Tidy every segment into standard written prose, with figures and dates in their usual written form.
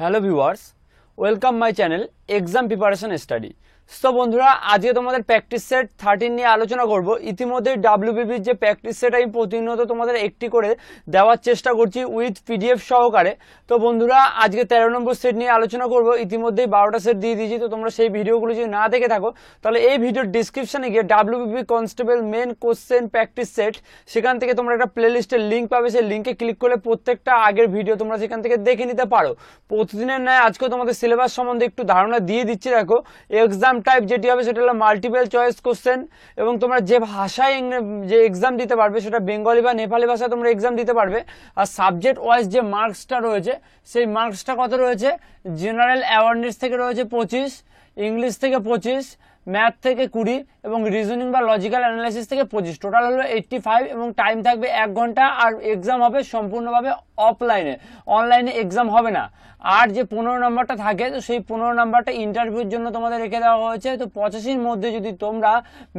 Hello viewers, welcome my channel exam preparation study. So বন্ধুরা, আজকে তোমাদের প্র্যাকটিস সেট 13 নিয়ে আলোচনা করব। ইতিমধ্যে ডাব্লিউবিপির যে প্র্যাকটিস সেট আমি প্রতিনিয়ত তোমাদের একটি করে দেওয়ার চেষ্টা করছি উইথ পিডিএফ সহকারে। তো বন্ধুরা, আজকে 13 নম্বর সেট নিয়ে আলোচনা করব। ইতিমধ্যেই 12টা সেট দিয়ে দিয়েছি, তো তোমরা সেই ভিডিওগুলো যদি না দেখে থাকো তাহলে এই ভিডিওর ডিসক্রিপশনে গিয়ে WBP constable main question practice set, সেখান থেকে তোমরা একটা প্লেলিস্টের লিঙ্ক পাবে। সেই লিঙ্কে ক্লিক করলে প্রত্যেকটা আগের ভিডিও তোমরা সেখান থেকে দেখে নিতে পারো। প্রতিদিনের ন্যায় আজকে তোমাদের সিলেবাস সম্বন্ধে একটু ধারণা দিয়ে দিচ্ছি। দেখো, এক্সাম টাইপ যেটি হবে সেটা হলো মাল্টিপল চয়েস কোশ্চেন, এবং তোমরা যে ভাষায় যে এক্সাম দিতে পারবে সেটা বেঙ্গলি বা নেপালি ভাষায় তোমরা এক্সাম দিতে পারবে। আর সাবজেক্ট ওয়াইজ যে মার্কসটা রয়েছে সেই মার্কসটা কত রয়েছে? জেনারেল অ্যাওয়ারনেস থেকে রয়েছে 25, ইংলিশ থেকে 25, ম্যাথ থেকে 20 এবং রিজনিং বা লজিক্যাল অ্যানালাইসিস থেকে 25। টোটাল হলো 85 এবং টাইম থাকবে 1 ঘন্টা। আর এক্সাম হবে সম্পূর্ণভাবে অফলাইনে, অনলাইনে এক্সাম হবে না। আর যে 15 নম্বরটা থাকে, তো সেই 15 নম্বরটা ইন্টারভিউর জন্য তোমাদের রেখে দেওয়া হয়েছে। তো 85-র মধ্যে যদি তোমরা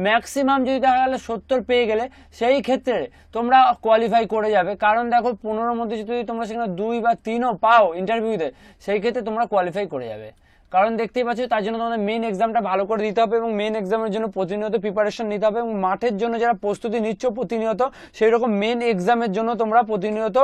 ম্যাক্সিমাম যদি দেখা গেলে 70 পেয়ে গেলে, সেই ক্ষেত্রে তোমরা কোয়ালিফাই করে যাবে। কারণ দেখো, 15-র মধ্যে যদি তোমরা সেখানে 2 বা 3ও পাও ইন্টারভিউতে, সেই ক্ষেত্রে তোমরা কোয়ালিফাই করে যাবে। কারণ দেখতেই পাচ্ছ, তার জন্য তোমাদের মেন এক্সামটা ভালো করে দিতে হবে এবং মেন এক্সামের জন্য প্রতিনিয়ত প্রিপারেশন নিতে হবে। এবং মাঠের জন্য যারা প্রস্তুতি নিচ্ছ প্রতিনিয়ত, সেই রকম মেন এক্সামের জন্য তোমরা প্রতিনিয়ত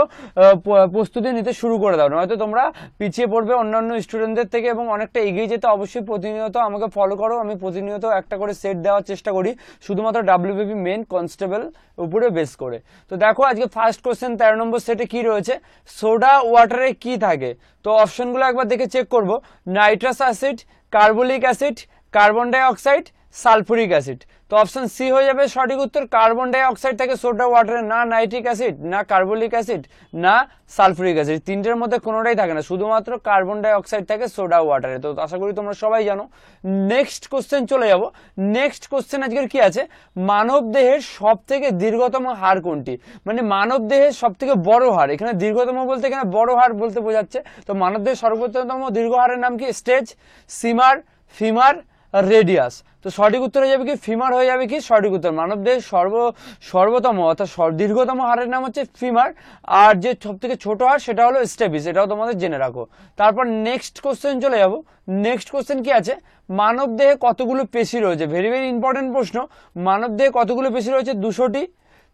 প্রস্তুতি নিতে শুরু করে দাও, নয়তো তোমরা পিছিয়ে পড়বে অন্যান্য স্টুডেন্টদের থেকে এবং অনেকটা এগিয়ে যেতে অবশ্যই প্রতিনিয়ত আমাকে ফলো করো। আমি প্রতিনিয়ত একটা করে সেট দেওয়ার চেষ্টা করি, শুধুমাত্র ডাব্লিউবিপি মেন কনস্টেবল উপরে বেস করে। তো দেখো, আজকে ফার্স্ট কোশ্চেন 13 নম্বর সেটে কি রয়েছে? সোডা ওয়াটারে কি থাকে? তো অপশনগুলো একবার দেখে চেক করব। Nitrous acid, carbolic acid, carbon dioxide, sulphuric acid. তো অপশন সি হয়ে যাবে সঠিক উত্তর। কার্বন ডাই অক্সাইড থাকে সোডা ওয়াটারে, না নাইট্রিক অ্যাসিড, না কার্বলিক অ্যাসিড, না সালফুরিক অ্যাসিড। তিনটের মধ্যে কোনোটাই থাকে না, শুধুমাত্র কার্বন ডাই অক্সাইড থাকে সোডা ওয়াটারে। তো আশা করি তোমরা সবাই জানো। নেক্সট কোশ্চেন চলে যাব। নেক্সট কোশ্চেন আজকের কি আছে? মানব দেহের সব থেকে দীর্ঘতম হাড় কোনটি? মানে মানব দেহের সব থেকে বড় হাড়, এখানে দীর্ঘতম বলতে এখানে বড় হাড় বলতে বোঝাচ্ছে। তো মানব দেহের সর্বোচ্চতম দীর্ঘ হাড়ের নাম কি? স্টেজ, সিমার, ফিমার, রেডিয়াস। তো সঠিক উত্তর হয়ে যাবে কি? ফিমার হয়ে যাবে কি সঠিক উত্তর। মানবদেহের সর্বতম অর্থাৎ দীর্ঘতম হাড়ের নাম হচ্ছে ফিমার। আর যে সব থেকে ছোট হাড় সেটা হলো স্টেপিস, এটাও তোমাদের জেনে রাখো। তারপর নেক্সট কোশ্চেন চলে যাব। নেক্সট কোশ্চেন কি আছে? মানব দেহে কতগুলো পেশি রয়েছে? ভেরি ভেরি ইম্পর্টেন্ট প্রশ্ন। মানব দেহে কতগুলো পেশি রয়েছে? 200টি,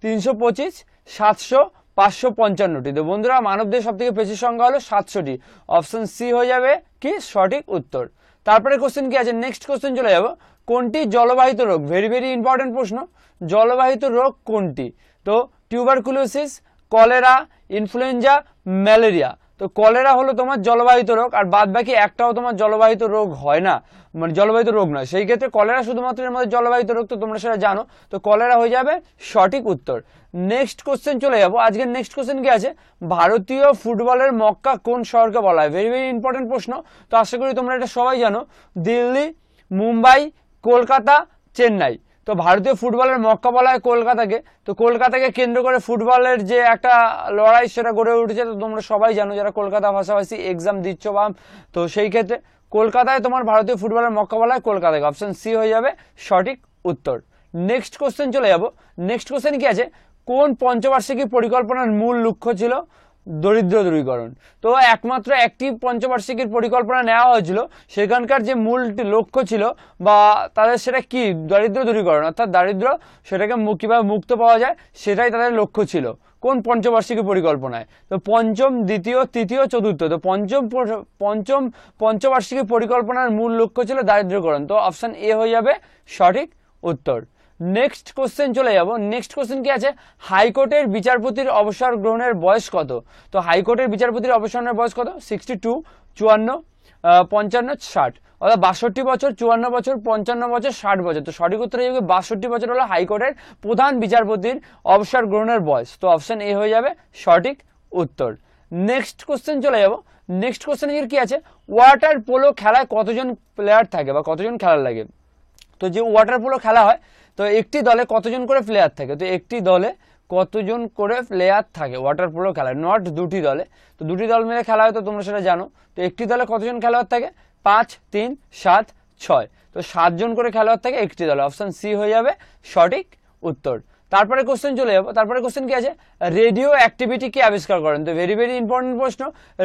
325, 700, 555টি। তো বন্ধুরা, মানব দেহের সব থেকে পেশির সংখ্যা হলো 700টি। অপশন সি হয়ে যাবে কি সঠিক উত্তর। তারপরে কোশ্চেন কি আছে? নেক্সট কোশ্চেন চলে যাব। কোনটি জলবাহিত রোগ? ভেরি ভেরি ইম্পর্টেন্ট প্রশ্ন। জলবাহিত রোগ কোনটি? তো টিউবারকুলোসিস, কলেরা, ইনফ্লুয়েঞ্জা, ম্যালেরিয়া। তো কলেরা হলো তোমার জলবাহিত রোগ, আর বাদ বাকি একটাও তোমার জলবাহিত রোগ হয় না, মানে জলবাহিত রোগ নয়। সেই ক্ষেত্রে কলেরা শুধুমাত্র এর মধ্যে জলবাহিত রোগ, তো তোমরা সেটা জানো। তো কলেরা হয়ে যাবে সঠিক উত্তর। নেক্সট কোশ্চেন চলে যাব। আজকের নেক্সট কোশ্চেন কি আছে? ভারতীয় ফুটবলের মক্কা কোন শহরকে বলা হয়? ভেরি ভেরি ইম্পর্টেন্ট প্রশ্ন। তো আশা করি তোমরা এটা সবাই জানো। দিল্লি, মুম্বাই, কলকাতা, চেন্নাই। তো ভারতীয় ফুটবলের মক্কা বলা হয় কলকাতাকে। তো কলকাতাকে কেন্দ্র করে ফুটবলের যে একটা লড়াই সেটা গড়ে উঠেছে, তো তোমরা সবাই জানো যারা কলকাতা ভাষাভাষী এক্সাম দিচ্ছ বা। তো সেই ক্ষেত্রে কলকাতায় তোমার ভারতীয় ফুটবলের মক্কা বলা হয় কলকাতাকে। অপশন সি হয়ে যাবে সঠিক উত্তর। নেক্সট কোশ্চেন চলে যাব। নেক্সট কোশ্চেন কি আছে? কোন পঞ্চবার্ষিকী পরিকল্পনার মূল লক্ষ্য ছিল দরিদ্র দূরীকরণ? তো একমাত্র একটি পঞ্চবার্ষিকীর পরিকল্পনা নেওয়া হয়েছিল, সেখানকার যে মূল লক্ষ্য ছিল বা তাদের সেটা কি? দারিদ্র দূরীকরণ, অর্থাৎ দারিদ্র সেটাকে কিভাবে মুক্ত পাওয়া যায় সেটাই তাদের লক্ষ্য ছিল। কোন পঞ্চবার্ষিকী পরিকল্পনায়? তো পঞ্চম, দ্বিতীয়, তৃতীয়, চতুর্থ। তো পঞ্চম পঞ্চবার্ষিকী পরিকল্পনার মূল লক্ষ্য ছিল দারিদ্র্যকরণ। তো অপশন এ হয়ে যাবে সঠিক উত্তর। নেক্সট কোশ্চেন চলে যাব। নেক্সট কোশ্চেন কি আছে? হাইকোর্টের বিচারপতির অবসর গ্রহণের বয়স কত? তো হাইকোর্টের বিচারপতির অবসরের বয়স কত? 62, 54, 55, 60। অর্থাৎ 62 বছর, 54 বছর, 55 বছর, 60 বছর। তো সঠিক উত্তর হয়ে যাবে 62 বছর হলো হাইকোর্টের প্রধান বিচারপতির অবসর গ্রহণের বয়স। তো অপশন এ হয়ে যাবে সঠিক উত্তর। নেক্সট কোশ্চেন চলে যাব। নেক্সট কোশ্চেন কি আছে? ওয়াটার পোলো খেলায় কতজন প্লেয়ার থাকে বা কতজন খেলার লাগে? তো যে ওয়াটার পোলো খেলা হয়, তো একটি দলে কতজন করে প্লেয়ার থাকে? তো একটি দলে কতজন করে প্লেয়ার থাকে ওয়াটার পোলো খেলায়? নট দুটি দলে। তো দুটি দল মিলে খেলা হয়, তো তোমরা সেটা জানো। তো একটি দলে কতজন খেলোয়াড় থাকে? 5, 3, 7, 6। তো 7 জন করে খেলোয়াড় থাকে একটি দলে। অপশন সি হয়ে যাবে সঠিক উত্তর। তারপরে কোশ্চেন চলে যাবো। তারপরে কোশ্চেন কি আছে, রেডিও অ্যাক্টিভিটি কে আবিষ্কার করেন? তো ভেরি ভেরি ইম্পর্টেন্ট প্রশ্ন।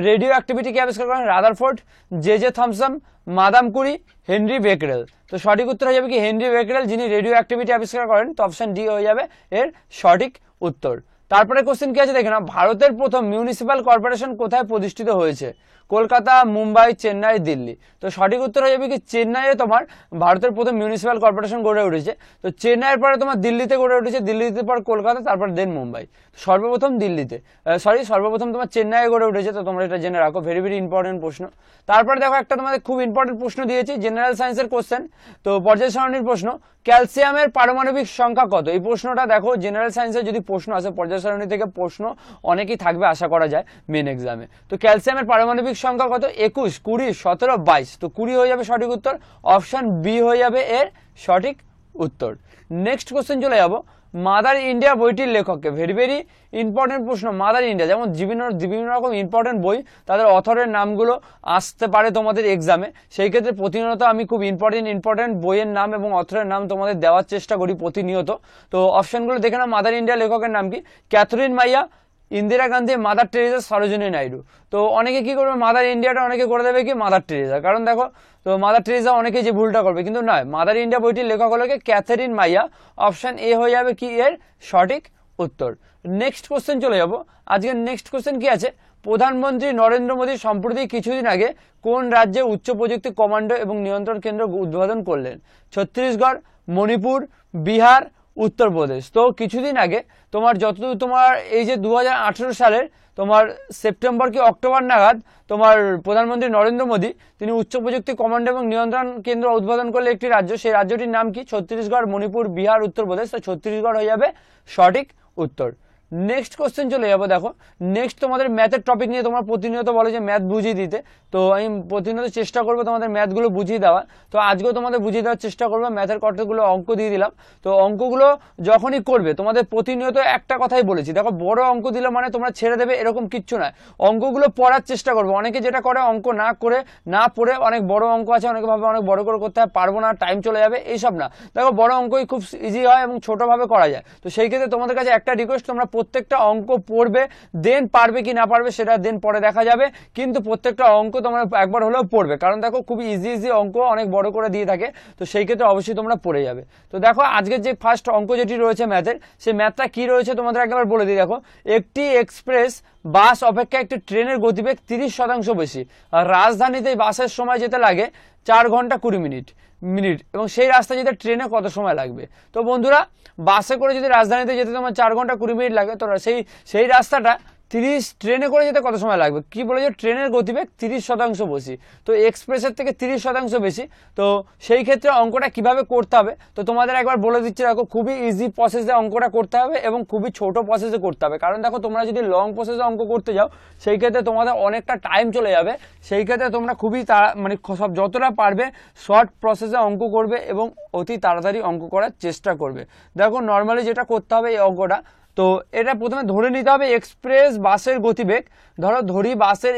রেডিও অ্যাক্টিভিটি কে আবিষ্কার করেন? Rutherford, J Thomson, Madame Curie, Henry Becquerel. তো সঠিক উত্তর হয়ে যাবে কি হেনরি বেকারেল, যিনি রেডিও অ্যাক্টিভিটি আবিষ্কার করেন। তো অপশন ডি হয়ে যাবে এর সঠিক উত্তর। তারপরে কোশ্চেন কি আছে দেখে না, ভারতের প্রথম মিউনিসিপ্যাল কর্পোরেশন কোথায় প্রতিষ্ঠিত হয়েছে? কলকাতা, মুম্বাই, চেন্নাই, দিল্লি। তো সঠিক উত্তর হয়ে যাবে কি চেন্নাইয়ে তোমার ভারতের প্রথম মিউনিসিপ্যাল কর্পোরেশন গড়ে উঠেছে। তো চেন্নাইয়ের পরে তোমার দিল্লিতে গড়ে উঠেছে, দিল্লিতে পর কলকাতা, তারপর দেন মুম্বাই। সর্বপ্রথম দিল্লিতে, সর্বপ্রথম তোমার চেন্নাইয়ে গড়ে উঠেছে। তো তোমরা এটা জেনে রাখো, ভেরি ভেরি ইম্পর্টেন্ট প্রশ্ন। তারপরে দেখো একটা তোমাদের খুব ইম্পর্টেন্ট প্রশ্ন দিয়েছি, জেনারেল সায়েন্সের কোশ্চেন। তো পর্যায় সারণীর প্রশ্ন, ক্যালসিয়ামের পারমাণবিক সংখ্যা কত? এই প্রশ্নটা দেখো জেনারেল সায়েন্সের যদি প্রশ্ন আসে পর্যায় সারণী থেকে প্রশ্ন অনেকই থাকবে আশা করা যায় মেন এক্সামে। তো ক্যালসিয়ামের পারমাণবিক সংখ্যা কত? 21, 20, 17, 22। তো 20 হয়ে যাবে সঠিক উত্তর, অপশন বি হয়ে যাবে এর সঠিক উত্তর। নেক্সট কোশ্চেন চলে যাবো, মাদার ইন্ডিয়া বইটির লেখককে? ভেরি ভেরি ইম্পর্টেন্ট প্রশ্ন। মাদার ইন্ডিয়া, যেমন বিভিন্ন রকম ইম্পর্টেন্ট বই, তাদের অথরের নামগুলো আসতে পারে তোমাদের এক্সামে। সেই ক্ষেত্রে প্রতিনিয়ত আমি খুব ইম্পর্টেন্ট বইয়ের নাম এবং অথরের নাম তোমাদের দেওয়ার চেষ্টা করি প্রতিনিয়ত। তো অপশনগুলো দেখে নাও, মাদার ইন্ডিয়া লেখকের নাম কি? ক্যাথরিন মাইয়া, ইন্দিরা গান্ধী, মাদার টেরেসা, সরোজিনী নাইডু। তো অনেকে কি করবে, মাদার ইন্ডিয়াটা অনেকে করে দেবে কি মাদার টেরেসা, কারণ দেখো তো মাদার টেরেসা অনেকে যে ভুলটা করবে, কিন্তু নয়, মাদার ইন্ডিয়া বইটির লেখক হলো ক্যাথরিন মাইয়া। অপশন এ হয়ে যাবে কি এর সঠিক উত্তর। নেক্সট কোশ্চেন চলে যাব। আজকের নেক্সট কোশ্চেন কি আছে, প্রধানমন্ত্রী নরেন্দ্র মোদী সম্প্রতি কিছুদিন আগে কোন রাজ্যে উচ্চ প্রযুক্তি কমান্ডো এবং নিয়ন্ত্রণ কেন্দ্র উদ্বোধন করলেন? ছত্তিশগড়, মণিপুর, বিহার, উত্তরপ্রদেশ। তো কিছুদিন আগে তোমার যতদূর তোমার এই যে 2018 সালের তোমার সেপ্টেম্বর কি অক্টোবর নাগাদ তোমার প্রধানমন্ত্রী নরেন্দ্র মোদী তিনি উচ্চ প্রযুক্তি কমান্ড এবং নিয়ন্ত্রণ কেন্দ্র উদ্বোধন করলে একটি রাজ্য, সেই রাজ্যটির নাম কি? ছত্তিশগড়, মণিপুর, বিহার, উত্তরপ্রদেশ। তো ছত্তিশগড় হয়ে যাবে সঠিক উত্তর। নেক্সট কোশ্চেন চলে যাবো। দেখো নেক্সট তোমাদের ম্যাথের টপিক নিয়ে তোমরা প্রতিনিয়ত বলে যে ম্যাথ বুঝিয়ে দিতে, তো আমি প্রতিনিয়ত চেষ্টা করবো তোমাদের ম্যাথগুলো বুঝিয়ে দেওয়া। তো আজকেও তোমাদের বুঝিয়ে দেওয়ার চেষ্টা করবো। ম্যাথের কতগুলো অঙ্ক দিয়ে দিলাম। তো অঙ্কগুলো যখনই করবে তোমাদের প্রতিনিয়ত একটা কথাই বলেছি, দেখো বড় অঙ্ক দিলে মানে তোমরা ছেড়ে দেবে এরকম কিচ্ছু নয়, অঙ্কগুলো পড়ার চেষ্টা করবো। অনেকে যেটা করে অঙ্ক না পড়ে অনেক বড় অঙ্ক আছে, অনেকে ভাবে অনেক বড় করে করতে হয়, পারবো না, টাইম চলে যাবে, এইসব না। দেখো বড় অঙ্কই খুব ইজি হয় এবং ছোটভাবে করা যায়। তো সেই ক্ষেত্রে তোমাদের কাছে একটা রিকোয়েস্ট, তোমরা প্রত্যেকটা অঙ্ক পড়বে, দেন পারবে কি না পারবে সেটা দেন পরে দেখা যাবে, কিন্তু প্রত্যেকটা অঙ্ক তোমরা একবার হলেও পড়বে, কারণ দেখো খুবই ইজি অঙ্ক অনেক বড় করে দিয়ে থাকে। তো সেই ক্ষেত্রে অবশ্যই তোমরা পড়ে যাবে। তো দেখো আজকের যে ফার্স্ট অঙ্ক যেটি রয়েছে ম্যাথের, সেই ম্যাথটা কি রয়েছে তোমাদের একবার বলে দিই। দেখো একটি এক্সপ্রেস বাস অপেক্ষা একটি ট্রেনের গতিবেগ 30% বেশি, আর রাজধানীতে বাসের সময় যেতে লাগে 4 ঘন্টা 20 মিনিট এবং সেই রাস্তা যেতে ট্রেনে কত সময় লাগবে? তো বন্ধুরা বাসে করে যদি রাজধানীতে যেতে তোমার 4 ঘন্টা 20 মিনিট লাগে, তো সেই রাস্তাটা ট্রেনে করে যেতে কত সময় লাগবে? কি বলে যে ট্রেনের গতিবেগ 30% বেশি, তো এক্সপ্রেসের থেকে 30% বেশি। তো সেই ক্ষেত্রে অঙ্কটা কিভাবে করতে হবে তো তোমাদের একবার বলে দিচ্ছি। দেখো খুবই ইজি প্রসেসে অঙ্কটা করতে হবে এবং খুবই ছোট প্রসেসে করতে হবে, কারণ দেখো তোমরা যদি লং প্রসেসে অঙ্ক করতে যাও সেই ক্ষেত্রে তোমাদের অনেকটা টাইম চলে যাবে। সেই ক্ষেত্রে তোমরা খুবই মানে সব যতটা পারবে শর্ট প্রসেসে অঙ্ক করবে এবং অতি তাড়াতাড়ি অঙ্ক করার চেষ্টা করবে। দেখো নর্মালি যেটা করতে হবে এই অঙ্কটা, তো এটা প্রথমে ধরে নিতে হবে এক্সপ্রেস বাসের গতিবেগ। ধরি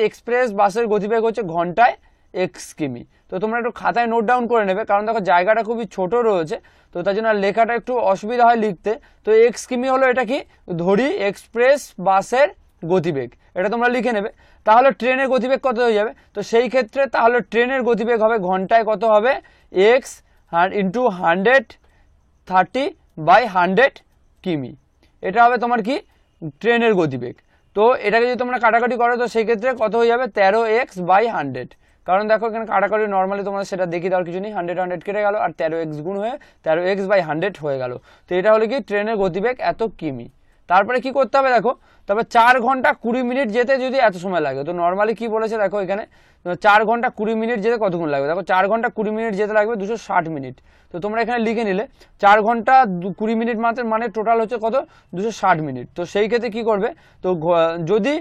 এক্সপ্রেস বাসের গতিবেগ হচ্ছে ঘন্টায় x কিমি। তো তোমরা একটু খাতায় নোট ডাউন করে নেবে, কারণ দেখো জায়গাটা খুবই ছোট রয়েছে, তো তার জন্য লেখাটা একটু অসুবিধা হয় লিখতে। তো x কিমি হলো এটা কি, ধরি এক্সপ্রেস বাসের গতিবেগ, এটা তোমরা লিখে নেবে। তাহলে ট্রেনের গতিবেগ কত হয়ে যাবে? তো সেই ক্ষেত্রে তাহলে ট্রেনের গতিবেগ হবে ঘন্টায় কত হবে, x ইন্টু 130/100 কিমি। এটা হবে তোমার কি ট্রেনের গতিবেগ। তো এটাকে যদি তোমরা কাটাকাটি করো তো সেই ক্ষেত্রে কত হয়ে যাবে 13x/100, কারণ দেখো এখানে কাটাকাটি নর্মালি তোমরা সেটা দেখিয়ে দেওয়ার কিছু নেই, 100 কেটে গেল আর 13x গুণ হয়ে 13x/100 হয়ে গেল। তো এটা হলো কি ট্রেনের গতিবেগ এত কিমি। তারপরে কি করতে হবে দেখো, তবে 4 ঘন্টা 20 মিনিট যেতে যদি এত সময় লাগে, তো নর্মালি কি বলেছে দেখো এখানে 4 ঘন্টা 20 মিনিট যেতে কতক্ষণ লাগবে? দেখো 4 ঘন্টা 20 মিনিট যেতে লাগবে 260 মিনিট। তো তোমরা এখানে লিখে নিলে 4 ঘন্টা 20 মিনিট মানে টোটাল হচ্ছে কত, 260 মিনিট। তো সেই ক্ষেত্রে কি করবে, তো যদি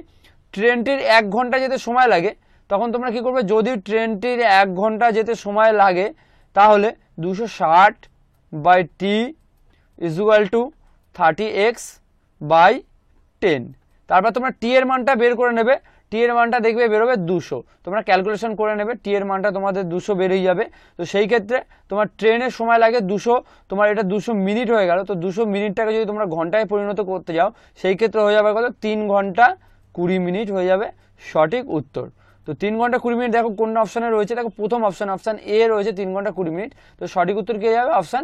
ট্রেনটির 1 ঘন্টা যেতে সময় লাগে তখন তোমরা কি করবে, যদি ট্রেনটির 1 ঘন্টা যেতে সময় লাগে তাহলে 260/t = 30x/10। তারপর তোমরা টি এর মানটা বের করে নেবে, টি এর মানটা দেখবে বেরোবে 200, তোমরা ক্যালকুলেশন করে নেবে, টি এর মানটা তোমাদের 200 বেরিয়ে যাবে। তো সেই ক্ষেত্রে তোমার ট্রেনের সময় লাগে 200, তোমার এটা 200 মিনিট হয়ে গেল। তো 200 মিনিটটাকে যদি তোমরা ঘন্টায় পরিণত করতে যাও সেই ক্ষেত্রে হয়ে যাবে কত, 3 ঘন্টা 20 মিনিট হয়ে যাবে সঠিক উত্তর। তো 3 ঘন্টা 20 মিনিট দেখো কোন অপশানে রয়েছে, দেখো প্রথম অপশান এ রয়েছে 3 ঘন্টা 20 মিনিট। তো সঠিক উত্তর কি হয়ে যাবে, অপশান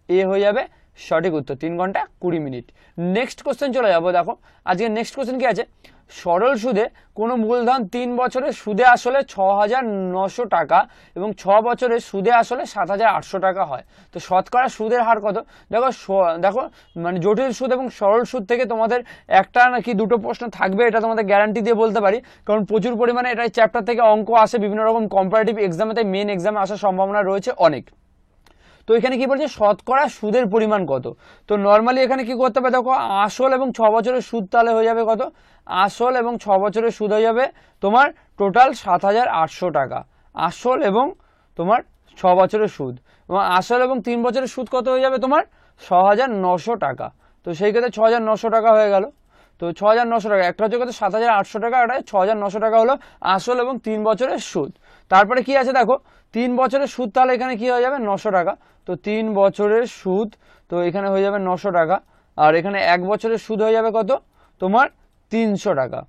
এ হয়ে যাবে সঠিক উত্তর, 3 ঘন্টা 20 মিনিট। নেক্সট কোশ্চেন চলে যাবো। দেখো আজকে নেক্সট কোশ্চেন কি আছে, সরল সুদে কোনো মূলধন 3 বছরের সুদে আসলে 6,900 টাকা এবং 6 বছরের সুদে আসলে 7,800 টাকা হয়। তো শতকরা সুদের হার কত? দেখো দেখো মানে জটিল সুদ এবং সরল সুদ থেকে তোমাদের একটা নাকি দুটো প্রশ্ন থাকবে, এটা তোমাদের গ্যারান্টি দিয়ে বলতে পারি, কারণ প্রচুর পরিমাণে এটা চ্যাপ্টার থেকে অঙ্ক আসে বিভিন্ন রকম কম্পারেটিভ এক্সামে, তাই মেন এক্সামে আসার সম্ভাবনা রয়েছে অনেক। তো এখানে কি বলছে, শতকরা সুদের পরিমাণ কত? তো নর্মালি এখানে কি করতে হবে, দেখো আসল এবং 6 বছরের সুদ তাহলে হয়ে যাবে কত, আসল এবং 6 বছরের সুদ হয়ে যাবে তোমার টোটাল 7,800 টাকা, আসল এবং তোমার 6 বছরের সুদ, এবং আসল এবং 3 বছরের সুদ কত হয়ে যাবে তোমার 6,900 টাকা। তো সেই ক্ষেত্রে 6,900 টাকা হয়ে গেল। তো 6,900 টাকা, একটা হচ্ছে কত 7,800 টাকা, একটা 6,900 টাকা হলো আসল এবং 3 বছরের সুদ। তারপরে কি আছে দেখো, 3 বছরের সুদ তাহলে এখানে কি হয়ে যাবে 900 টাকা। তো 3 বছরের সুদ, তো এখানে হয়ে যাবে 900 টাকা, আর এখানে 1 বছরের সুদ হয়ে যাবে কত তোমার 300 টাকা।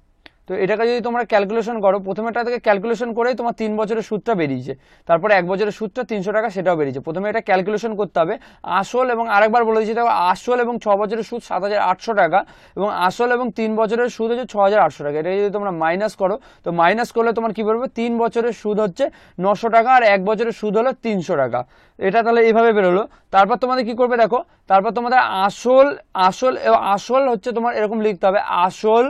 তো এটাকে যদি তোমরা ক্যালকুলেশন করো, প্রথমেটা থেকে ক্যালকুলেশন করেই তোমার 3 বছরের সুদটা বেরিয়েছে, তারপরে 1 বছরের সুদটা 300 টাকা সেটাও বেরিয়েছে। প্রথমে এটা ক্যালকুলেশন করতে হবে আসল, এবং আরেকবার বলে দিচ্ছি দেখো, আসল এবং 6 বছরের সুদ 7,800 টাকা এবং আসল এবং 3 বছরের সুদ হচ্ছে 6,800 টাকা। এটা যদি তোমরা মাইনাস করো, তো মাইনাস করলে তোমার কি বেরোবে, 3 বছরের সুদ হচ্ছে 900 টাকা আর 1 বছরের সুদ হলো 300 টাকা। এটা তাহলে এইভাবে বেরোলো। তারপর তোমাদের কি করবে দেখো, তারপর তোমাদের আসল আসল আসল হচ্ছে তোমার এরকম লিখতে হবে, আসল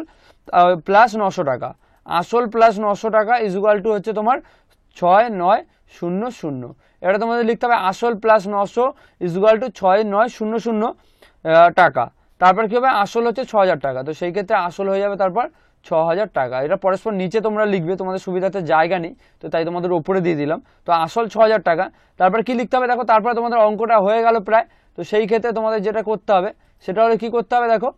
প্লাস 900 টাকা, আসল প্লাস 900 টাকা ইজ ইকুয়াল টু হচ্ছে তোমার 6,900। এটা তোমাদের লিখতে হবে আসল প্লাস 900 ইজ ইকুয়াল টু 6,900 টাকা। তারপর কি হবে, আসল হচ্ছে 6,000 টাকা, তো সেই ক্ষেত্রে আসল হয়ে যাবে তারপর 6,000 টাকা। এটা পরস্পর নিচে তোমরা লিখবে, তোমাদের সুবিধাতে জায়গা নেই তো তাই তোমাদের উপরে দিয়ে দিলাম। তো আসল 6,000 টাকা, তারপর কি লিখতে হবে দেখো, তারপরে তোমাদের অঙ্কটা হয়ে গেল প্রায়। তো সেই ক্ষেত্রে তোমাদের যেটা করতে হবে সেটা হলো কি করতে হবে দেখো,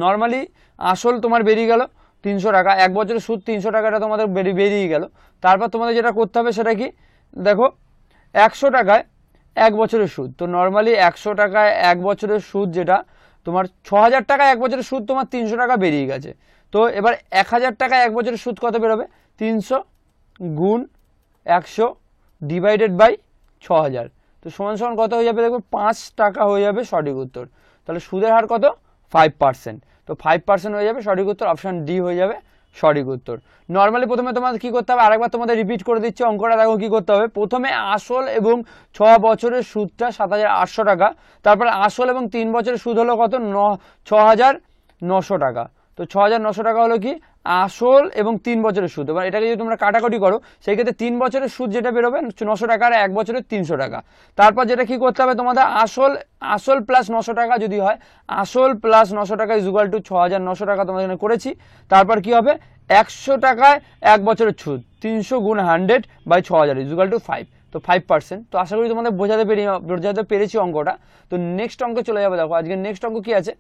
নর্মালি আসল তোমার বেরিয়ে গেল 300 টাকা, 1 বছরের সুদ 300 টাকাটা তোমাদের বেরিয়ে গেল। তারপর তোমাদের যেটা করতে হবে সেটা কি দেখো, 100 টাকায় 1 বছরের সুদ, তো নর্মালি 100 টাকায় 1 বছরের সুদ যেটা তোমার 6,000 টাকা 1 বছরের সুদ তোমার 300 টাকা বেরিয়ে গেছে। তো এবার 1,000 টাকা 1 বছরের সুদ কত বেরোবে, 300 গুণ 100 ডিভাইডেড বাই 6,000, তো সমান সমান কত হয়ে যাবে দেখো 5 টাকা হয়ে যাবে সঠিক উত্তর। তাহলে সুদের হার কত 5%, তো 5% হয়ে যাবে সঠিক উত্তর, অপশান ডি হয়ে যাবে সঠিক উত্তর। নর্মালি প্রথমে তোমাদের কি করতে হবে, আরেকবার তোমাদের রিপিট করে দিচ্ছি অঙ্কটা, দেখো কি করতে হবে, প্রথমে আসল এবং 6 বছরের সুদটা 7,800 টাকা, তারপর আসল এবং 3 বছরের সুদ হলো কত 6,900 টাকা। তো 6,900 টাকা হলো কি আসল এবং 3 বছরের সুদ। এবার এটাকে যদি তোমরা কাটাকাটি করো সেই ক্ষেত্রে 3 বছরের সুদ যেটা বেরোবে 900 টাকা আর 1 বছরের 300 টাকা। তারপর যেটা কি করতে হবে তোমাদের, আসল প্লাস 900 টাকা যদি হয়, আসল প্লাস 900 টাকা ইজ ইকুয়াল টু 6,900 টাকা তোমাদের এখানে করেছি। তারপর কি হবে 100 টাকায় 1 বছরের সুদ 300 গুণ 100 বাই 6,000 ইজ ইকুয়াল টু 5, তো 5%। তো আশা করি তোমাদের বোঝাতে পেরেছি অঙ্কটা। তো নেক্সট অঙ্ক চলে যাবে। দেখো আজকে নেক্সট অঙ্ক কি আছে,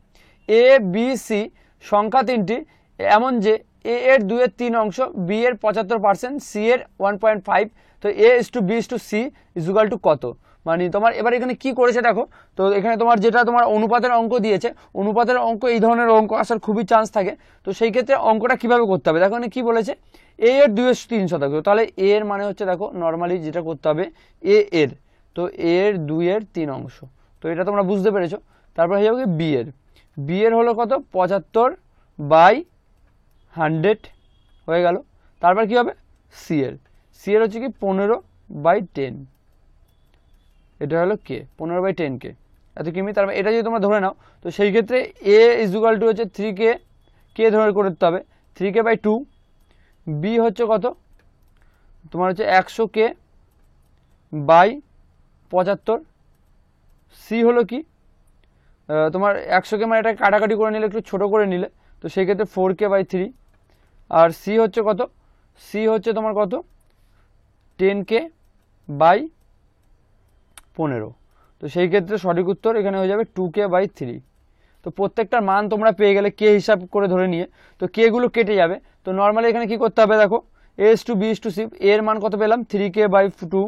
এ বি সি সংখ্যা তিনটি এমন যে এ এর 2 এর 3 অংশ, বি এর 75%, সি এর 1.5, তো A is to B is to C is equal to কত? মানে তোমার এবার এখানে কি করেছে দেখো, তো এখানে তোমার যেটা তোমার অনুপাতের অঙ্ক দিয়েছে, অনুপাতের অঙ্ক এই ধরনের অঙ্ক আসার খুবই চান্স থাকে। তো সেই ক্ষেত্রে অঙ্কটা কিভাবে করতে হবে দেখো, এখানে কি বলেছে, এ এর 2 এর 3 শতাংশ, তাহলে এ এর মানে হচ্ছে দেখো নর্মালি যেটা করতে হবে এ এর, তো এ এর 2 এর 3 অংশ, তো এটা তোমরা বুঝতে পেরেছো। তারপর হয়ে যাবে বি এর হলো কত 75/100 হয়ে গেল। তারপর কি হবে সি এর হচ্ছে কি 15/10, এটা হলো কে 15/10 কে এত কিমি। তারপর এটা যদি তোমরা ধরে নাও, তো সেই ক্ষেত্রে এ ইজ ইকুয়াল টু হচ্ছে 3K, কে ধরে করতে হবে 3K/2, বি হচ্ছে কত তোমার হচ্ছে 100K/75, সি হলো কি তোমার 100K, মানে এটা কাটাকাটি করে নিলে একটু ছোট করে নিলে, তো সেই ক্ষেত্রে 4K/3, আর সি হচ্ছে কত, সি হচ্ছে তোমার কত 10K/15, তো সেই ক্ষেত্রে সঠিক উত্তর এখানে হয়ে যাবে 2K/3। তো প্রত্যেকটার মান তোমরা পেয়ে গেলে কে হিসাব করে ধরে নিয়ে, তো কে গুলো কেটে যাবে। তো নর্মালি এখানে কি করতে হবে দেখো, a is to b is to c, a এর মান কত পেলাম 3k/2,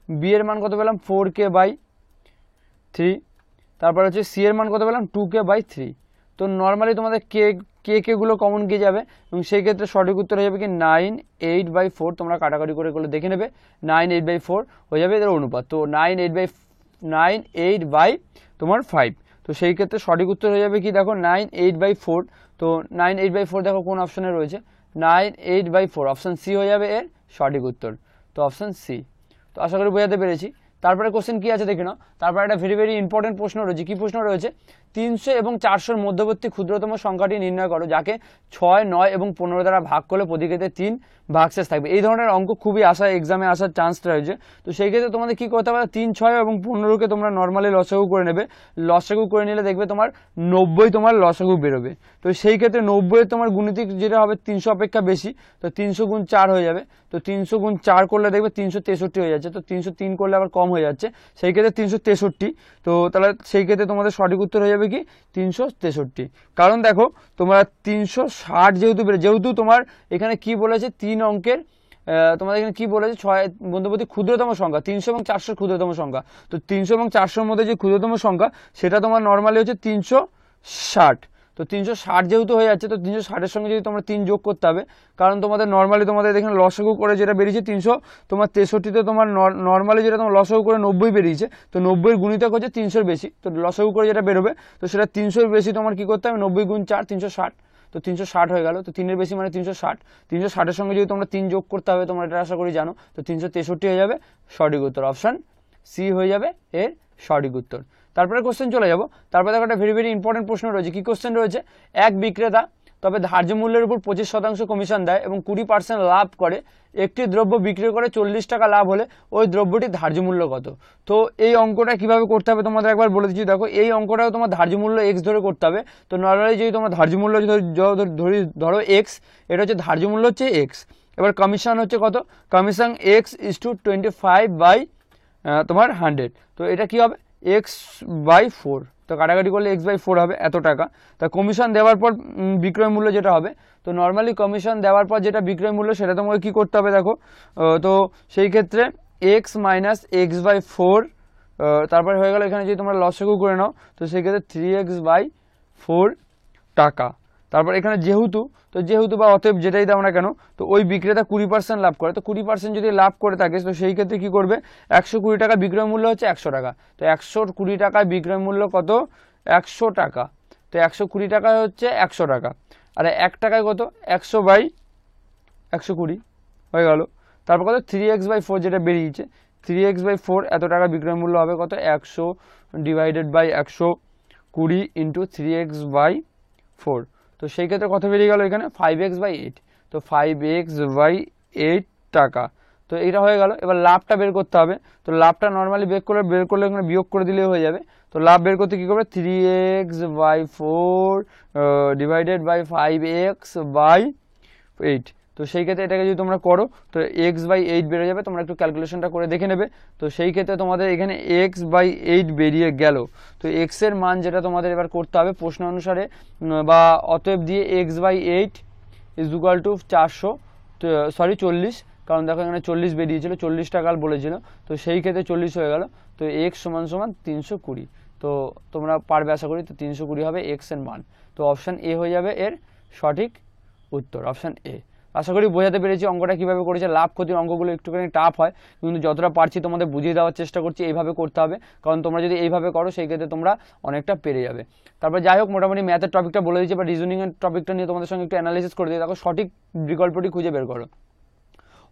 b এর মান কত পেলাম 4k/3, তারপর হচ্ছে c এর মান কত পেলাম 2k/3। তো নর্মালি তোমাদের কে গুলো কমন গিয়ে যাবে এবং সেই ক্ষেত্রে সঠিক উত্তর হয়ে যাবে কি 9/8। তোমরা কাটাকাটি করে দেখে নেবে 9/8 হয়ে যাবে এদের অনুপাত। তো 9/8 তোমার 5। তো সেই ক্ষেত্রে সঠিক উত্তর হয়ে যাবে কি দেখো 9/8। তো 9/8 দেখো কোন অপশনে রয়েছে, 9/8 অপশন সি হয়ে যাবে এর সঠিক উত্তর। তো অপশন সি। তো আশা করি বোঝাতে পেরেছি। তারপরে কোশ্চেন কি আছে দেখে নাও। তারপরে একটা ভেরি ইম্পর্টেন্ট প্রশ্ন রয়েছে। কি প্রশ্ন রয়েছে, 300 এবং 400 মধ্যবর্তী ক্ষুদ্রতম সংখ্যাটি নির্ণয় করো যাকে 6, 9 এবং 15 দ্বারা ভাগ করলে প্রতিক্ষেত্রে 3 ভাগশেষ থাকবে। এই ধরনের অঙ্ক খুবই এক্সামে আসার চান্স রয়েছে। তো সেই ক্ষেত্রে তোমাদের কি করতে হবে, 3, 6 এবং 15কে তোমরা নর্মালি লসাগু করে নেবে। লসাগু করে নিলে দেখবে তোমার 90 তোমার লসাগু বেরোবে। তো সেই ক্ষেত্রে 90 তোমার গুণিতিক যেটা হবে 300 অপেক্ষা বেশি, তো 300 গুণ 4 হয়ে যাবে। তো 300 গুণ 4 করলে দেখবে 363 হয়ে যাচ্ছে। তো 303 করলে আবার কম হয়ে যাচ্ছে, সেই ক্ষেত্রে 363। তো তাহলে সেই ক্ষেত্রে তোমাদের সঠিক উত্তর হয়ে যাবে কি 363। কারণ দেখো তোমরা 360 যেহেতু তোমার এখানে কি বলেছে 3 অঙ্কের, তোমাদের এখানে কি বলেছে 6 মধ্যবর্তী ক্ষুদ্রতম সংখ্যা 300 এবং 400 ক্ষুদ্রতম সংখ্যা। তো 300 এবং 400 মধ্যে যে ক্ষুদ্রতম সংখ্যা সেটা তোমার নর্মালি হচ্ছে 360। তো 360 যেহেতু হয়ে যাচ্ছে, তো 360-এর সঙ্গে যদি তোমরা 3 যোগ করতে হবে, কারণ তোমাদের নর্মালি তোমাদের এখানে লসাগু করে যেটা বেরিয়েছে 363, তোমার নর্মালি যেটা তোমার লসাগু করে 90 বেরিয়েছে। তো 90-এর গুণিতক হচ্ছে 300-এর বেশি, তো লসাগু করে যেটা বেরোবে তো সেটা 300-এর বেশি তোমার কি করতে হবে 90 গুণ 4 360। তো 360 হয়ে গেল। তো 3-এর বেশি মানে 360, 360-এর সঙ্গে যদি তোমরা 3 যোগ করতে হবে, তোমরা এটা আশা করি জানো। তো 363 হয়ে যাবে সঠিক উত্তর, অপশন সি হয়ে যাবে এর সঠিক উত্তর। তারপরে কোশ্চেন চলে যাব। তারপরে দেখো একটা ভেরি ইম্পর্টেন্ট প্রশ্ন রয়েছে। কি কোশ্চেন রয়েছে, এক বিক্রেতা তবে ধার্য মূল্যের উপর 25% কমিশন দেয় এবং 20% লাভ করে, একটি দ্রব্য বিক্রি করে 40 টাকা লাভ হলে ওই দ্রব্যটির ধার্য মূল্য কত। তো এই অঙ্কটা কিভাবে করতে হবে তোমাদের একবার বলে দিচ্ছি। দেখো এই অঙ্কটাও তোমার ধার্য মূল্য এক্স ধরে করতে হবে। তো নর্মালি যদি তোমার ধার্য মূল্য ধরো এক্স, এটা হচ্ছে ধার্য মূল্য হচ্ছে এক্স। এবার কমিশন হচ্ছে কত, কমিশন এক্স ইস টু 25 তোমার 100। তো এটা কি হবে x/4। তো কাটাকাটি করলে x/4 হবে এত টাকা। তা কমিশন দেওয়ার পর বিক্রয় মূল্য যেটা হবে, তো নর্মালি কমিশন দেওয়ার পর যেটা বিক্রয় মূল্য সেটা তোমাকে কি করতে হবে দেখো। তো সেই ক্ষেত্রে x - x/4, তারপরে হয়ে গেল এখানে যদি তোমরা লসাগু করে নাও, তো সেই ক্ষেত্রে 3x/4 টাকা। তারপর এখানে যেহেতু বা অতএব যেটাই দাও না কেন, তো ওই বিক্রেতা 20% লাভ করে। তো 20% যদি লাভ করে থাকে, তো সেই ক্ষেত্রে কি করবে, 120 টাকা বিক্রয় মূল্য হচ্ছে 100 টাকা। তো 120 টাকায় বিক্রয় মূল্য কত 100 টাকা। তো 120 টাকা হচ্ছে 100 টাকা, আর 1 টাকায় কত 100/120 হয়ে গেল। তারপর কত 3x/4 যেটা বেরিয়েছে, 3x/4 এত টাকা বিক্রয় মূল্য হবে কত 100 / 120 ইন্টু 3x/4। তো সেই ক্ষেত্রে কত বেরিয়ে গেল এখানে 5x/8। তো 5x/8 টাকা। তো এটা হয়ে গেল। এবার লাভটা বের করতে হবে। তো লাভটা নর্মালি বের করলে এখানে বিয়োগ করে দিলে হয়ে যাবে। তো লাভ বের করতে কি করবে 3x/4 / 5x/8। তো সেই ক্ষেত্রে এটাকে যদি তোমরা করো, তো x/8 বেড়ে যাবে। তোমরা একটু ক্যালকুলেশনটা করে দেখে নেবে। তো সেই ক্ষেত্রে তোমাদের এখানে x/8 বেরিয়ে গেল। তো x এর মান যেটা তোমাদের এবার করতে হবে প্রশ্ন অনুসারে বা অতএব দিয়ে x/8 = 400, 40, কারণ দেখো এখানে 40 বেরিয়েছিল, 40 টাকা বলেছিল। তো সেই ক্ষেত্রে 40 হয়ে গেল। তো x = 320। তো তোমরা পারবে আশা করি। তো 320 হবে x এর মান। তো অপশান এ হয়ে যাবে এর সঠিক উত্তর, অপশান এ। আশা করি বোঝাতে পেরেছি অঙ্কটা কিভাবে করেছে। লাভ ক্ষতির অঙ্কগুলো একটুখানি টাফ হয়, কিন্তু যতটা পারছি তোমাদের বুঝিয়ে দেওয়ার চেষ্টা করছি। এইভাবে করতে হবে, কারণ তোমরা যদি এইভাবে করো সেই ক্ষেত্রে তোমরা অনেকটা পেরে যাবে। তারপর যাই হোক, মোটামুটি ম্যাথের টপিকটা বলে দিচ্ছি, বা রিজনিংয়ের টপিকটা নিয়ে তোমাদের সঙ্গে একটু অ্যানালাইসিস করে দিই। দেখো সঠিক বিকল্পটি খুঁজে বের করো।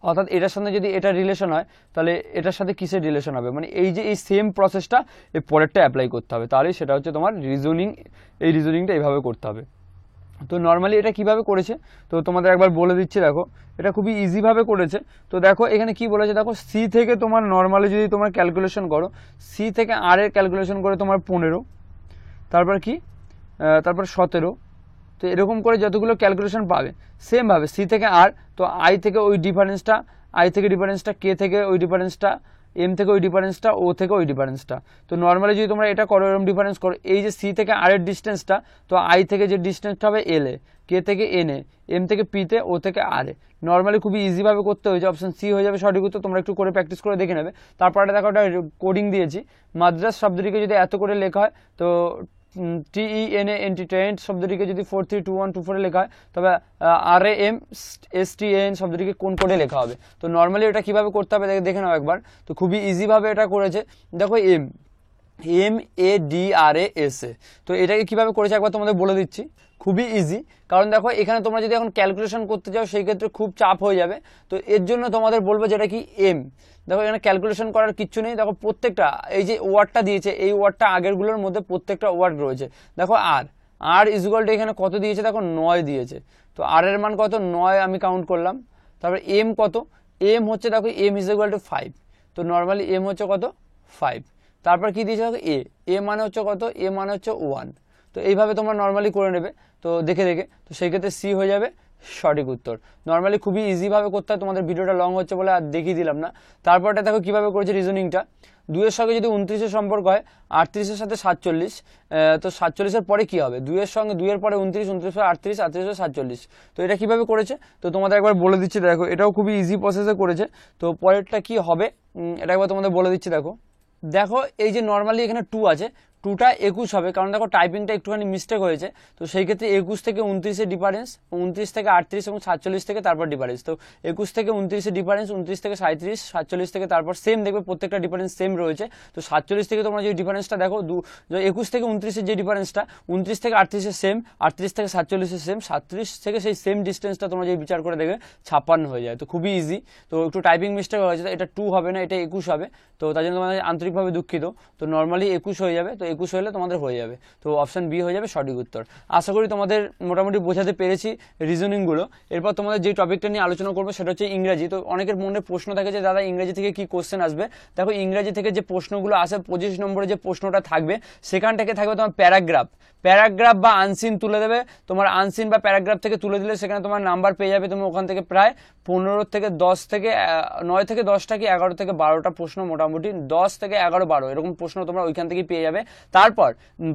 অর্থাৎ এটার সাথে যদি এটা রিলেশন হয়, তাহলে এটার সাথে কিসের রিলেশন হবে, মানে এই যে এই সেম প্রসেসটা এই পরেরটা অ্যাপ্লাই করতে হবে, তাহলে সেটা হচ্ছে তোমার রিজনিং। এই রিজনিংটা এইভাবে করতে হবে। তো নর্মালি এটা কিভাবে করেছে তো তোমাদের একবার বলে দিচ্ছি। দেখো এটা খুবই ইজিভাবে করেছে। তো দেখো এখানে কি বলেছে, দেখো সি থেকে তোমার নর্মালি যদি তোমার ক্যালকুলেশন করো, সি থেকে আর এর ক্যালকুলেশন করে তোমার 15, তারপর কি তারপর 17। তো এরকম করে যতগুলো ক্যালকুলেশন পাবে সেমভাবে সি থেকে আর, তো আই থেকে ওই ডিফারেন্সটা, কে থেকে ওই ডিফারেন্সটা এম থেকে ওই ডিফারেন্সটা, ও থেকে ওই ডিফারেন্সটা। তো নর্মালি যদি তোমরা এটা করো, এরকম ডিফারেন্স করো, এই যে সি থেকে আর এর ডিস্টেন্সটা, তো আই থেকে যে ডিস্টেন্সটা হবে এল এ, কে থেকে এন এ, এম থেকে পিতে, ও থেকে আর এ। নর্মালি খুবই ইজিভাবে করতে হয়েছে, অপশন সি হয়ে যাবে সঠিক উত্তর। তোমরা একটু করে প্র্যাকটিস করে দেখে নেবে। তারপরে দেখো একটা কোডিং দিয়েছি, মাদ্রাস শব্দটিকে যদি এত করে লেখা হয়, তো TENANT ট্রেন্ট শব্দটিকে যদি 432124 লেখা হয়, তবে RAMSTAN শব্দটিকে কোন কোডে লেখা হবে। তো নর্মালি এটা কিভাবে করতে হবে দেখে নাও একবার। তো খুবই ইজিভাবে এটা করেছে। দেখো MADRASA, তো এটাকে কিভাবে করেছে একবার তোমাদের বলে দিচ্ছি। খুবই ইজি, কারণ দেখো এখানে তোমরা যদি এখন ক্যালকুলেশন করতে যাও সেই ক্ষেত্রে খুব চাপ হয়ে যাবে। তো এর জন্য তোমাদের বলবো যেটা কি এম, দেখো এখানে ক্যালকুলেশন করার কিচ্ছু নেই। দেখো প্রত্যেকটা এই যে ওয়ার্ডটা দিয়েছে, এই ওয়ার্ডটা আগেরগুলোর মধ্যে প্রত্যেকটা ওয়ার্ড রয়েছে। দেখো আর ইজুয়ালটা এখানে কত দিয়েছে, দেখো 9 দিয়েছে। তো আর এর মান কত, 9 আমি কাউন্ট করলাম। তারপরে এম কত, এম হচ্ছে দেখো এম ইজুয়াল টু 5। তো নর্মালি এম হচ্ছে কত, 5। তারপর কি দিয়েছে দেখো এ মানে হচ্ছে কত, এ মানে হচ্ছে 1। তো এইভাবে তোমরা নর্মালি করে নেবে, তো দেখে দেখে। তো সেই ক্ষেত্রে সি হয়ে যাবে সঠিক উত্তর। নর্মালি খুবই ইজিভাবে করতে হয়, তোমাদের ভিডিওটা লং হচ্ছে বলে আর দেখিয়ে দিলাম না। তারপরটা দেখো কিভাবে করেছে রিজনিংটা। 2 এর সঙ্গে যদি 29-এর সম্পর্ক হয়, 38-এর সাথে 47, তো 47-এর পরে কি হবে, 2 এর সঙ্গে 2 এর পরে 29, 29 পরে 38, 38 পরে 47। তো এটা কিভাবে করেছে তো তোমাদের একবার বলে দিচ্ছি। দেখো এটাও খুবই ইজি প্রসেসে করেছে। তো পরেরটা কি হবে এটা একবার তোমাদের বলে দিচ্ছি। দেখো এই যে নর্মালি এখানে 2 আছে, 2টা 21 হবে, কারণ দেখো টাইপিংটা একটুখানি মিস্টেক হয়েছে। তো সেই ক্ষেত্রে 21 থেকে 29-এর ডিফারেন্স, 29 থেকে 38 এবং 47 থেকে তারপর ডিফারেন্স। তো 21 থেকে 29-এর ডিফারেন্স, 29 থেকে 37, 47 থেকে তারপর সেম, দেখবে প্রত্যেকটা ডিফারেন্স সেম রয়েছে। তো 47 থেকে তোমরা যে ডিফারেন্সটা দেখো, 21 থেকে 29-এর যে ডিফারেন্সটা, 29 থেকে 38-এর সেম, 38 থেকে 47-এর সেম, 37 থেকে সেই সেম ডিস্টেন্সটা তোমরা যদি বিচার করে দেখবে 56 হয়ে যায়। তো খুবই ইজি। তো একটু টাইপিং মিস্টেক হয়েছে, এটা 2 হবে না, এটা 21 হবে। তো তার জন্য তোমাদের আন্তরিকভাবে দুঃখিত। তো নর্মালি 21 হয়ে যাবে, তো 21 হলে তোমাদের হয়ে যাবে। তো অপশন বি হয়ে যাবে সঠিক উত্তর। আশা করি তোমাদের মোটামুটি বোঝাতে পেরেছি রিজনিংগুলো। এরপর তোমাদের যে টপিকটা নিয়ে আলোচনা করবো সেটা হচ্ছে ইংরাজি। তো অনেকের মনে প্রশ্ন থাকে যে দাদা ইংরাজি থেকে কি কোশ্চেন আসবে। দেখো ইংরাজি থেকে যে প্রশ্নগুলো আসে, 25 নম্বরে যে প্রশ্নটা থাকবে সেখান থেকে থাকবে তোমার প্যারাগ্রাফ বা আনসিন তুলে দেবে। তোমার আনসিন বা প্যারাগ্রাফ থেকে তুলে দিলে সেখানে তোমার নাম্বার পেয়ে যাবে। তুমি ওখান থেকে প্রায় 15 থেকে 10 থেকে 9 থেকে 10টা কি 11 থেকে 12টা প্রশ্ন, মোটামুটি 10 থেকে 11, 12 এরকম প্রশ্ন তোমরা ওইখান থেকে পেয়ে যাবে। তারপর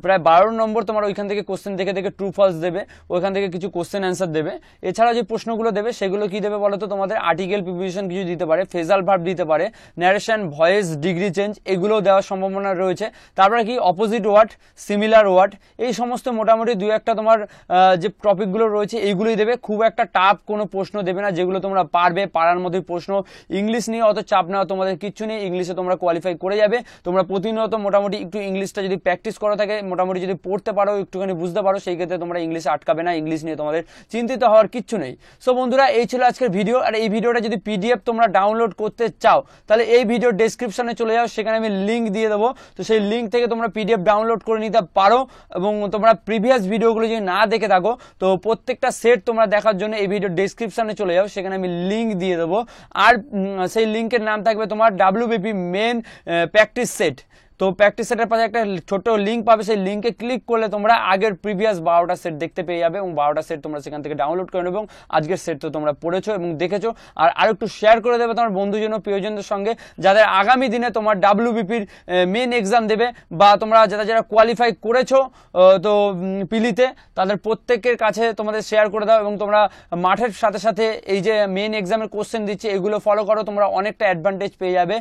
প্রায় 12 নম্বর তোমার ওইখান থেকে কোশ্চেন দেখে দেখে ট্রু ফলস দেবে, ওইখান থেকে কিছু কোশ্চেন অ্যান্সার দেবে। এছাড়া যে প্রশ্নগুলো দেবে সেগুলো কি দেবে বলো তো, তোমাদের আর্টিকেল প্রিপোজিশন কিছু দিতে পারে, ফেজাল ভার্ব দিতে পারে, ন্যারেশন, ভয়েস, ডিগ্রি চেঞ্জ, এগুলোও দেওয়ার সম্ভাবনা রয়েছে। তারপরে কি অপোজিট ওয়ার্ড, সিমিলার ওয়ার্ড, এই সমস্ত মোটামুটি 2-1টা তোমার যে টপিকগুলো রয়েছে এইগুলোই দেবে। খুব একটা টাফ কোনো প্রশ্ন দেবে না, যেগুলো তোমরা পারবে, পারার মধ্যে প্রশ্ন। ইংলিশ নিয়ে অত চাপ নেওয়া তোমাদের কিচ্ছু নেই, ইংলিশে তোমরা কোয়ালিফাই করে যাবে। তোমরা প্রতিনিয়ত মোটামুটি একটু ইংলিশটা যদি প্র্যাকটিস করা থাকে, মোটামুটি যদি পড়তে পারো, একটুখানি বুঝতে পারো, সেই ক্ষেত্রে তোমরা ইংলিশে আটকাবে না। ইংলিশ নিয়ে তোমাদের চিন্তিত হওয়ার কিচ্ছু নেই। সো বন্ধুরা, এই ছিল আজকের ভিডিও। আর এই ভিডিওটা যদি পিডিএফ তোমরা ডাউনলোড করতে চাও, তাহলে এই ভিডিও ডেসক্রিপশনে চলে যাও, সেখানে আমি লিঙ্ক দিয়ে দেবো। তো সেই লিঙ্ক থেকে তোমরা পিডিএফ ডাউনলোড করে নিতে পারো। এবং তোমরা প্রিভিয়াস ভিডিওগুলো যদি না দেখে থাকো, তো প্রত্যেকটা সেট তোমরা দেখার জন্য এই ভিডিও ডেসক্রিপশনে চলে যাও, সেখানে আমি লিঙ্ক দিয়ে দেবো। আর সেই লিঙ্কের নাম থাকবে তোমার WBP মেন প্র্যাকটিস সেট। তো প্র্যাকটিস সেটের পাশে একটা ছোট লিঙ্ক পাবে, সেই লিঙ্কে ক্লিক করলে তোমরা আগের প্রিভিয়াস 12টা সেট দেখতে পেয়ে যাবে, এবং 12টা সেট তোমরা সেখান থেকে ডাউনলোড করে নেবে। এবং আজকের সেট তো তোমরা পড়েছো এবং দেখেছো। আর আরেকটু শেয়ার করে দেবে তোমার বন্ধুজন, প্রিয়জনদের সঙ্গে, যাদের আগামী দিনে তোমার WBPর মেন এক্সাম দেবে, বা তোমরা যারা কোয়ালিফাই করেছো তো পিলিতে, তাদের প্রত্যেকের কাছে তোমাদের শেয়ার করে দাও। এবং তোমরা মাঠের সাথে সাথে এই যে মেন এক্সামের কোশ্চেন দিচ্ছে এগুলো ফলো করো, তোমরা অনেকটা অ্যাডভান্টেজ পেয়ে যাবে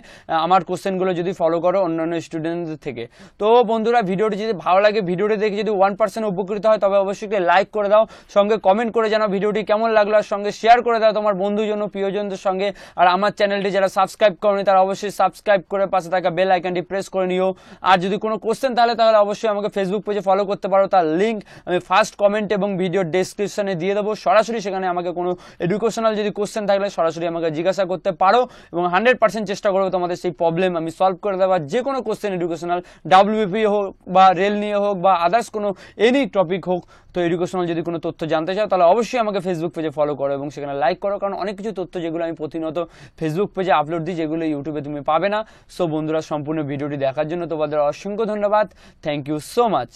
আমার কোশ্চেনগুলো যদি ফলো করো অন্যান্য স্টুডেন্টদের থেকে। তো বন্ধুরা, ভিডিওটি যদি ভালো লাগে, ভিডিওটি দেখে যদি 1% উপকৃত হয়, তবে অবশ্যই লাইক করে দাও, সঙ্গে কমেন্ট করে জানাও ভিডিওটি কেমন লাগলো, আর সঙ্গে শেয়ার করে দাও তোমার বন্ধুজন, প্রিয়জনদের সঙ্গে। আর আমার চ্যানেলটি যারা সাবস্ক্রাইব করনি তারা অবশ্যই সাবস্ক্রাইব করে পাশে থাকা বেল আইকনটি প্রেস করে নিও। আর যদি কোনো কোশ্চেন তাহলে অবশ্যই আমাকে ফেসবুক পেজে ফলো করতে পারো, তার লিঙ্ক আমি ফার্স্ট কমেন্ট এবং ভিডিও ডেসক্রিপশনে দিয়ে দেবো। সরাসরি সেখানে আমাকে কোনো এডুকেশনাল যদি কোশ্চেন থাকলে সরাসরি আমাকে জিজ্ঞাসা করতে পারো, এবং 100% চেষ্টা করবো তোমাদের সেই প্রবলেম আমি সলভ করে দেওয়ার। যে কোনো কোশ্চেন এডুকেশনাল, WBP হোক বা রেল নিয়ে হোক বা আদার্স কোনো এনি টপিক হোক, তো এডুকেশনাল যদি কোনো তথ্য জানতে চাও তাহলে অবশ্যই আমাকে ফেসবুক পেজে ফলো করো এবং সেখানে লাইক করো, কারণ অনেক কিছু তথ্য যেগুলো আমি প্রতিনিয়ত ফেসবুক পেজে আপলোড দিই, যেগুলো ইউটিউবে তুমি পাবে না। সো বন্ধুরা, সম্পূর্ণ ভিডিওটি দেখার জন্য তোমাদের অসংখ্য ধন্যবাদ। Thank you so much.